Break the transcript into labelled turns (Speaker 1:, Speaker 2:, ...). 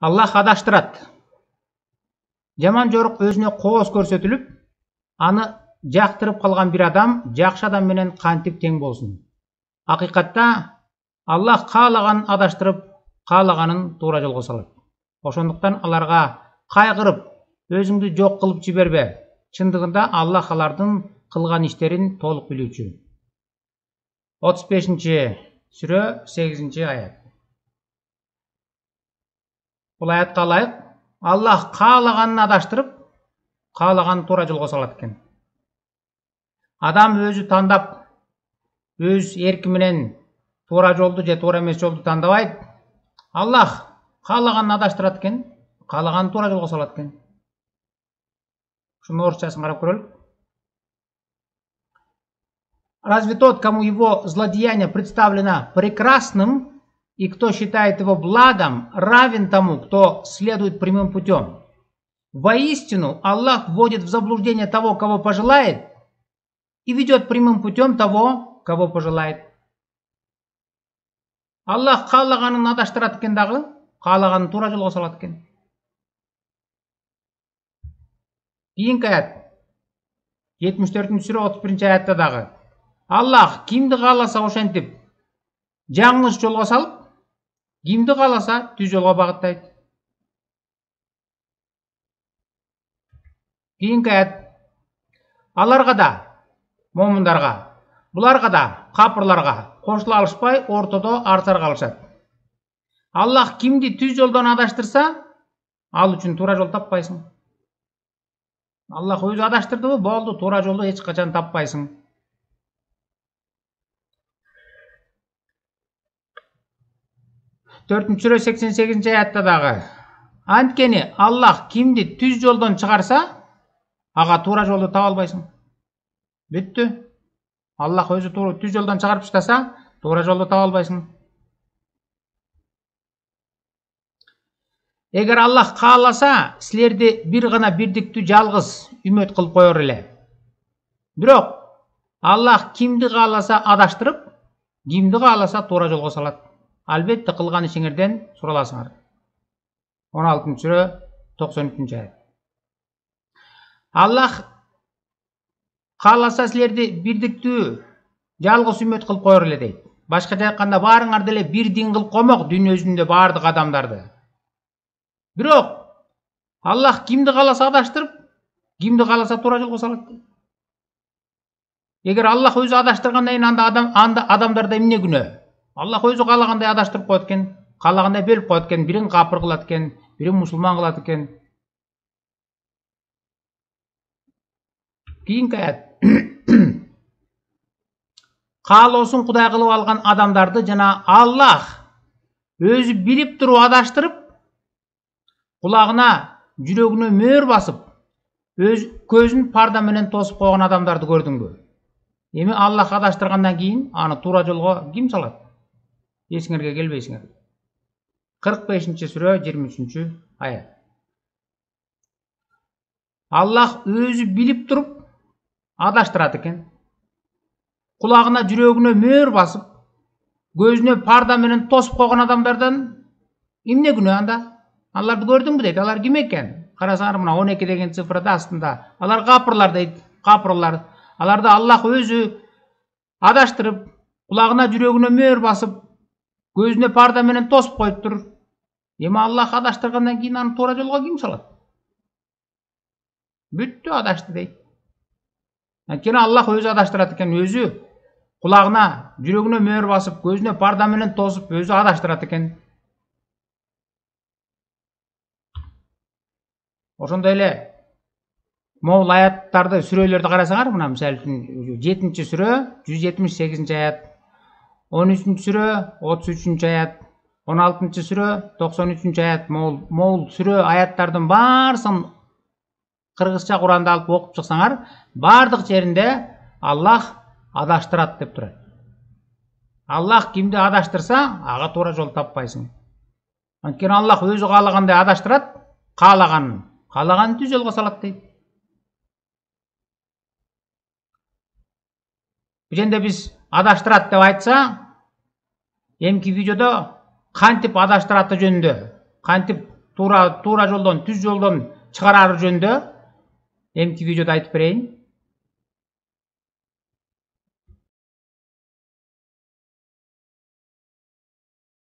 Speaker 1: Аллах адаштырат. Жаман жорық өзіне қоғыз көрсетіліп, аны жақтырып қалған бір адам жақшы адам менен кантип тең болсын. Ақиқатта Аллах қалағанын адаштырып, қалағанын тура жолға салат. Ошондуктан аларға кайгырып, өзүңдү жок кылып жибербе. Чындыгында Аллах алардын кылган иштерин толук билүүчү. 35-сүрө 8-аят. Бул аятка ылайык Аллах каалаганын адаштырып, каалаганын туура жолго салат экен. Адам өзү тандап, өз эрки менен туура жолду же туура эмес жолду тандабайт. Аллах каалаганын адаштырат экен, каалаганын туура жолго салат экен. Шуну орусчасын карап көрөлүк. Разве тот, кому его злодеяние представлено прекрасным, и кто считает его благом, равен тому, кто следует прямым путем? Воистину, Аллах вводит в заблуждение того, кого пожелает, и ведет прямым путем того, кого пожелает. Аллах каалаганын адаштырат экен дагы, каалаганын туура жолго салат экен. Кийинки аят 74-сүрө 31-аятта дагы Аллах кимди кааласа ошентип жаңылыш жолго салып, кимди кааласа түз жолго багыттайт. Кийинки аят аларга да, момундарга, буларга да, капырларга кошула алышпай ортодо арсар калышат. Аллах кимди түз жолдон адаштырса, ал үчүн туура жол таппайсың. Аллах өзү адаштырдыбы, болду, туура жолду эч качан таппайсың. 4-сүрө 88-аятта дагы анткени Аллах кимди түз жолдон чыгарса, ага туура жолду таба албайсың. Бүттү. Аллах өзү түз жолдон чыгарып таштаса, туура жолду таба албайсың. Эгер Аллах кааласа, силерди бир гана бирдиктүү жалгыз үмөт кылып коер эле. Бирок Аллах кимди кааласа адаштырып, кимди кааласа туура жолго салат. Албетте кылган ишиңерден сураласыңар. 16-сүрө 93-аят. Аллах кааласа силерди бирдиктүү жалгыз үмөт кылып коер эле дейт. Башкача айтканда баарыңар деле бир дин кылып коймок дүйнө жүзүндө баардык адамдарды. Бирок Аллах кимди кааласа адаштырып, кимди кааласа туура жолго салат. Эгер Аллах өзү адаштыргандан кийин анда адамдарда эмне күнөө? Аллах өзү каалагандай адаштырып коет экен, каалагандай бөлүп коет экен, бирин капыр кылат экен, бирин мусулман кылат экен. Кийинки аят. Каалоосун Кудай кылып алган адамдарды жана Аллах өзү билип туруп адаштырып, кулагына, жүрөгүнө мөөр басып, өз көзүн парда менен тосуп койгон адамдарды көрдүңбү? Эми Аллах адаштыргандан кийин аны туура жолго ким салат? Есіңерге келбейсіңер. 45-сүрө 23-аят. Аллах өзү билип туруп адаштырат экен. Кулагына, жүрөгүнө мөөр басып, көзүнө парда менен тосуп койгон адамдардан эмне күнөө анда? Аларды көрдүңбү дейт. Алар ким экен? Карасаңар, мына 12 деген цифрада астында. Алар капырлар дейт. Капырлар. Аларды Аллах өзү адаштырып, кулагына, жүрөгүнө мөөр басып, көзүнө парда менен тосуп коюптур. Эми Аллах адаштыргандан кийин аны туура жолго ким салат? Бүттү, адашты дейт. Анткени Аллах өзү адаштырат экен, өзү кулагына, жүрөгүнө мөөр басып, көзүнө парда менен тосуп, өзү адаштырат экен. Ошондой эле могул аяттарды, сүрөлөрдү карасаңар, мына мисалы үчүн 7-сүрө 178-аят, 13-сүрө 33-аят, 16-сүрө 93-аят, могул сүрө аяттардын баарысын кыргызча Куранда алып окуп чыксаңар, бардык жеринде Аллах адаштырат деп турат. Аллах кимди адаштырса, ага туура жол таппайсың. Анткени Аллах өзү каалагандай адаштырат, каалаганын түз жолго салат дейт. Биренде биз адаштырат деп айтса, эмки видеодо кантип адаштыраты жөнүндө, кантип туура жолдон түз жолдон чыгарары жөнүндө эмки видеодо айтып берейин.